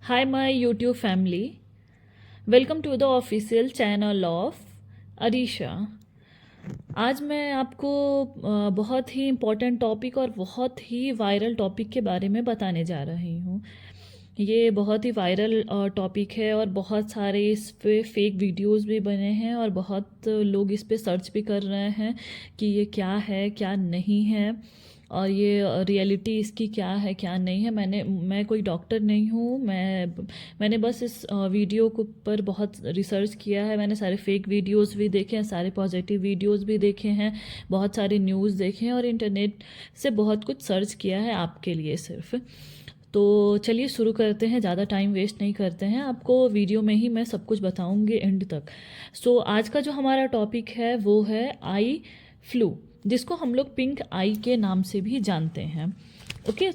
Hi, my YouTube family. Welcome to the official channel of Arisha. आज मैं आपको बहुत ही इम्पोर्टेंट टॉपिक और बहुत ही वायरल टॉपिक के बारे में बताने जा रही हूँ। ये बहुत ही वायरल टॉपिक है और बहुत सारे इस पे फेक वीडियोस भी बने हैं और बहुत लोग इस पे सर्च भी कर रहे हैं कि ये क्या है क्या नहीं है और ये रियलिटी इसकी क्या है क्या नहीं है। मैं कोई डॉक्टर नहीं हूँ। मैंने बस इस वीडियो को पर बहुत रिसर्च किया है। मैंने सारे फेक वीडियोस भी देखे हैं, सारे पॉजिटिव वीडियोस भी देखे हैं, बहुत सारे न्यूज़ देखे हैं और इंटरनेट से बहुत कुछ सर्च किया है आपके लिए सिर्फ। तो चलिए शुरू करते हैं, ज़्यादा टाइम वेस्ट नहीं करते हैं। आपको वीडियो में ही मैं सब कुछ बताऊंगी एंड तक। आज का जो हमारा टॉपिक है वो है आई फ्लू, जिसको हम लोग पिंक आई के नाम से भी जानते हैं। ओके,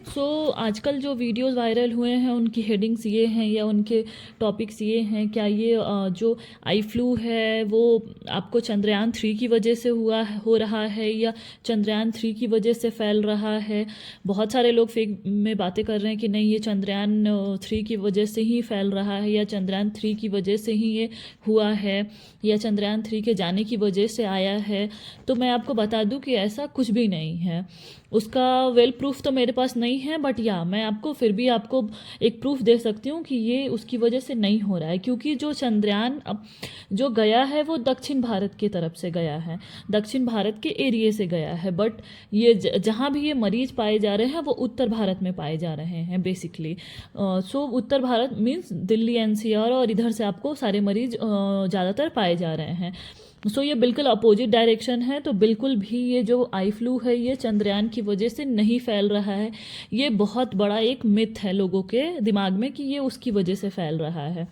आजकल जो वीडियोस वायरल हुए हैं उनकी हेडिंग्स ये हैं या उनके टॉपिक्स ये हैं। क्या ये जो आई फ्लू है वो आपको चंद्रयान 3 की वजह से हो रहा है या चंद्रयान 3 की वजह से फैल रहा है? बहुत सारे लोग फेक में बातें कर रहे हैं कि नहीं, ये चंद्रयान 3 की वजह से ही फैल रहा है या चंद्रयान 3 की वजह से ही ये हुआ है या चंद्रयान 3 के जाने की वजह से आया है। तो मैं आपको बता दूं कि ऐसा कुछ भी नहीं है। उसका वेल प्रूफ तो मेरे पास नहीं है, बट मैं आपको फिर भी आपको एक प्रूफ दे सकती हूँ कि ये उसकी वजह से नहीं हो रहा है। क्योंकि जो चंद्रयान अब जो गया है वो दक्षिण भारत की तरफ से गया है, दक्षिण भारत के एरिए से गया है। बट ये जहाँ भी ये मरीज पाए जा रहे हैं वो उत्तर भारत में पाए जा रहे हैं बेसिकली। उत्तर भारत मीन्स दिल्ली एनसीआर और इधर से आपको सारे मरीज ज़्यादातर पाए जा रहे हैं। ये बिल्कुल अपोजिट डायरेक्शन है। तो बिल्कुल भी ये जो आई फ्लू है ये चंद्रयान की वजह से नहीं फैल रहा है। ये बहुत बड़ा एक मिथ है लोगों के दिमाग में कि ये उसकी वजह से फैल रहा है।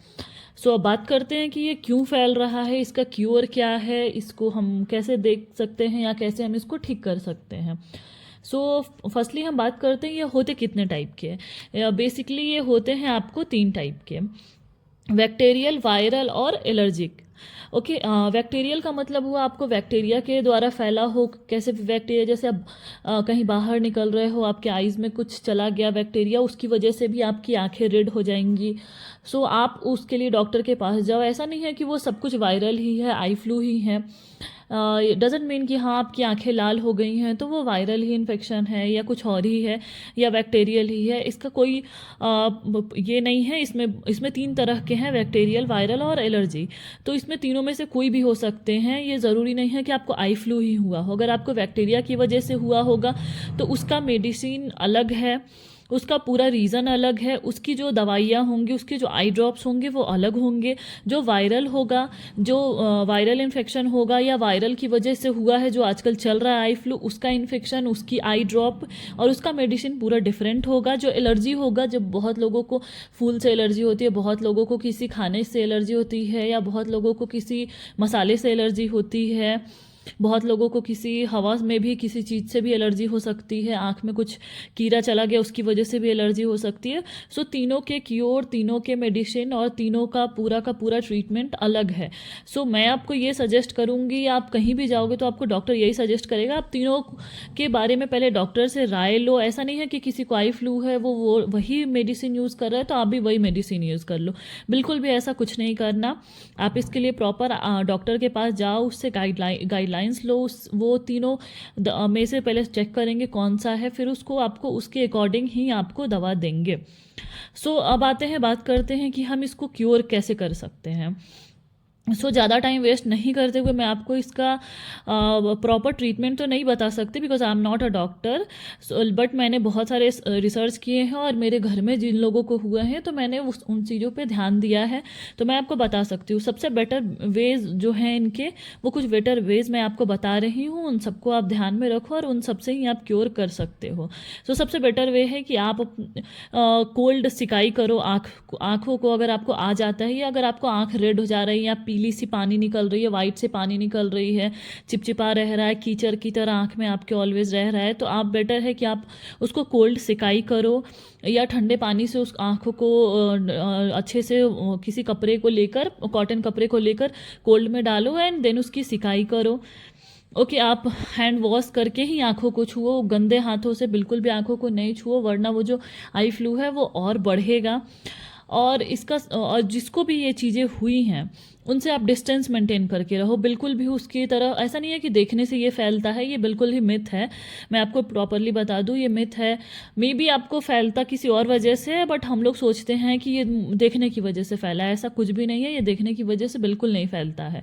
अब बात करते हैं कि ये क्यों फैल रहा है, इसका क्योर क्या है, इसको हम कैसे देख सकते हैं या कैसे हम इसको ठीक कर सकते हैं। फर्स्टली हम बात करते हैं ये होते कितने टाइप के हैं। बेसिकली ये होते हैं आपको 3 टाइप के: बैक्टीरियल, वायरल और एलर्जिक। ओके, बैक्टीरियल का मतलब हुआ आपको बैक्टीरिया के द्वारा फैला हो। कैसे बैक्टीरिया? जैसे आप कहीं बाहर निकल रहे हो, आपके आईज में कुछ चला गया बैक्टीरिया, उसकी वजह से भी आपकी आंखें रेड हो जाएंगी। आप उसके लिए डॉक्टर के पास जाओ। ऐसा नहीं है कि वो सब कुछ वायरल ही है, आई फ्लू ही है। डजेंट मीन कि हाँ आपकी आंखें लाल हो गई हैं तो वो वायरल ही इन्फेक्शन है या कुछ और ही है या बैक्टीरियल ही है। इसका कोई ये नहीं है। इसमें 3 तरह के हैं: बैक्टीरियल, वायरल और एलर्जी। तो इसमें तीनों में से कोई भी हो सकते हैं। ये ज़रूरी नहीं है कि आपको आई फ्लू ही हुआ हो। अगर आपको बैक्टीरिया की वजह से हुआ होगा तो उसका मेडिसिन अलग है, उसका पूरा रीज़न अलग है, उसकी जो दवाइयाँ होंगी, उसके जो आई ड्रॉप्स होंगे वो अलग होंगे। जो वायरल होगा, जो वायरल इन्फेक्शन होगा या वायरल की वजह से हुआ है जो आजकल चल रहा है आई फ्लू, उसका इन्फेक्शन, उसकी आई ड्रॉप और उसका मेडिसिन पूरा डिफरेंट होगा। जो एलर्जी होगा, जब बहुत लोगों को फूल से एलर्जी होती है, बहुत लोगों को किसी खाने से एलर्जी होती है या बहुत लोगों को किसी मसाले से एलर्जी होती है, बहुत लोगों को किसी हवा में भी किसी चीज़ से भी एलर्जी हो सकती है, आँख में कुछ कीड़ा चला गया उसकी वजह से भी एलर्जी हो सकती है। तीनों के क्योर, तीनों के मेडिसिन और तीनों का पूरा ट्रीटमेंट अलग है। मैं आपको ये सजेस्ट करूँगी, आप कहीं भी जाओगे तो आपको डॉक्टर यही सजेस्ट करेगा आप तीनों के बारे में पहले डॉक्टर से राय लो। ऐसा नहीं है कि किसी को आई फ्लू है वो वही मेडिसिन यूज़ कर रहा है तो आप भी वही मेडिसिन यूज़ कर लो। बिल्कुल भी ऐसा कुछ नहीं करना। आप इसके लिए प्रॉपर डॉक्टर के पास जाओ, उससे गाइडलाइंस लो। वो तीनों में से पहले चेक करेंगे कौन सा है, फिर उसको आपको उसके अकॉर्डिंग ही आपको दवा देंगे। अब बात करते हैं कि हम इसको क्योर कैसे कर सकते हैं। ज़्यादा टाइम वेस्ट नहीं करते हुए मैं आपको इसका प्रॉपर ट्रीटमेंट तो नहीं बता सकती because I am not a doctor. But मैंने बहुत सारे रिसर्च किए हैं और मेरे घर में जिन लोगों को हुए हैं तो मैंने उन चीज़ों पे ध्यान दिया है, तो मैं आपको बता सकती हूँ। सबसे बेटर वेज जो हैं इनके, वो कुछ बेटर वेज मैं आपको बता रही हूँ, उन सबको आप ध्यान में रखो और उन सबसे ही आप क्योर कर सकते हो। सबसे बेटर वे है कि आप कोल्ड सिकाई करो आँखों को। अगर आपको आ जाता है या अगर आपको आँख रेड हो जा रही है या पीली सी पानी निकल रही है, वाइट से पानी निकल रही है, चिपचिपा रह रहा है, कीचड़ की तरह आँख में आपके ऑलवेज रह रहा है, तो आप बेटर है कि आप उसको कोल्ड सिकाई करो या ठंडे पानी से उस आँखों को अच्छे से किसी कपड़े को लेकर, कॉटन कपड़े को लेकर कोल्ड में डालो एंड देन उसकी सिकाई करो। ओके, आप हैंड वॉश करके ही आँखों को छुओ, गंदे हाथों से बिल्कुल भी आँखों को नहीं छुओ, वरना वो जो आई फ्लू है वो और बढ़ेगा। और जिसको भी ये चीज़ें हुई हैं उनसे आप डिस्टेंस मेंटेन करके रहो। बिल्कुल भी उसकी तरह ऐसा नहीं है कि देखने से ये फैलता है, ये बिल्कुल ही मिथ है। मैं आपको प्रॉपरली बता दूँ, ये मिथ है। मे बी आपको फैलता किसी और वजह से है, बट हम लोग सोचते हैं कि ये देखने की वजह से फैला है। ऐसा कुछ भी नहीं है, ये देखने की वजह से बिल्कुल नहीं फैलता है।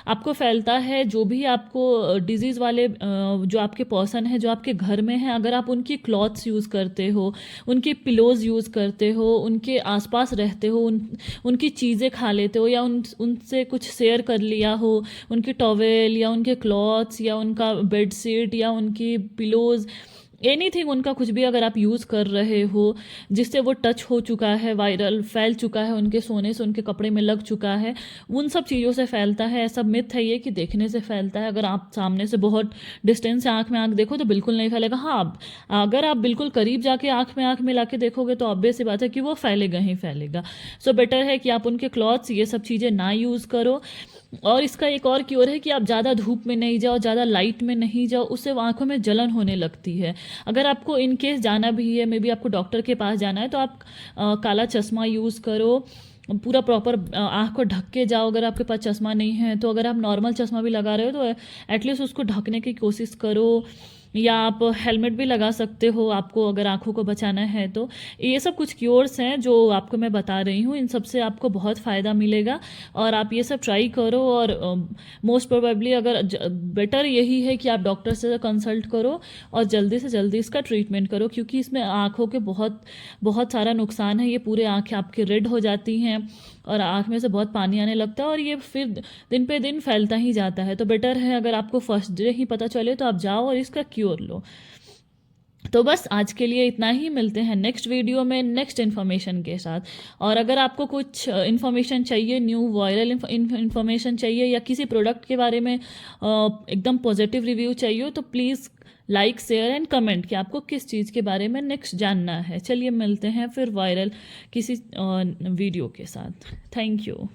आपको फैलता है जो भी आपको डिजीज़ वाले जो आपके पर्सन है, जो आपके घर में है, अगर आप उनकी क्लॉथ्स यूज़ करते हो, उनके पिलोज़ यूज़ करते हो, उनके आसपास रहते हो, उनकी चीज़ें खा लेते हो, या उनसे कुछ शेयर कर लिया हो, उनकी टॉवेल या उनके क्लॉथ्स या उनका बेड शीट या उनकी पिलोज़, एनीथिंग, उनका कुछ भी अगर आप यूज़ कर रहे हो जिससे वो टच हो चुका है, वायरल फैल चुका है, उनके सोने से उनके कपड़े में लग चुका है, उन सब चीज़ों से फैलता है। ऐसा मिथ है ये कि देखने से फैलता है। अगर आप सामने से बहुत डिस्टेंस से आँख में आँख देखो तो बिल्कुल नहीं फैलेगा। हाँ, अगर आप बिल्कुल करीब जाके आँख में आँख मिला के देखोगे तो ऑब्वियस सी बात है कि वो फैलेगा ही फैलेगा। सो बेटर है कि आप उनके क्लॉथ्स ये सब चीज़ें ना यूज़ करो। और इसका एक और क्योर है कि आप ज़्यादा धूप में नहीं जाओ, ज़्यादा लाइट में नहीं जाओ, उससे आँखों में जलन होने लगती है। अगर आपको इन केस जाना भी है, मे बी आपको डॉक्टर के पास जाना है, तो आप काला चश्मा यूज़ करो, पूरा प्रॉपर आँख को ढक के जाओ। अगर आपके पास चश्मा नहीं है तो अगर आप नॉर्मल चश्मा भी लगा रहे हो तो एटलीस्ट उसको ढकने की कोशिश करो, या आप हेलमेट भी लगा सकते हो आपको अगर आँखों को बचाना है तो। ये सब कुछ क्योर्स हैं जो आपको मैं बता रही हूँ, इन सब से आपको बहुत फ़ायदा मिलेगा और आप ये सब ट्राई करो। और मोस्ट प्रोबेबली अगर बेटर यही है कि आप डॉक्टर से कंसल्ट करो और जल्दी से जल्दी इसका ट्रीटमेंट करो, क्योंकि इसमें आँखों के बहुत बहुत सारा नुकसान है। ये पूरे आँखें आपकी रेड हो जाती हैं और आँख में से बहुत पानी आने लगता है और ये फिर दिन पे दिन फैलता ही जाता है। तो बेटर है अगर आपको फर्स्ट डे ही पता चले तो आप जाओ और इसका क्योर लो। तो बस आज के लिए इतना ही, मिलते हैं नेक्स्ट वीडियो में नेक्स्ट इन्फॉर्मेशन के साथ। और अगर आपको कुछ इन्फॉर्मेशन चाहिए, न्यू वायरल इन्फॉर्मेशन चाहिए, या किसी प्रोडक्ट के बारे में एकदम पॉजिटिव रिव्यू चाहिए, तो please like, share and comment कि आपको किस चीज़ के बारे में नेक्स्ट जानना है। चलिए मिलते हैं फिर वायरल किसी वीडियो के साथ। Thank you.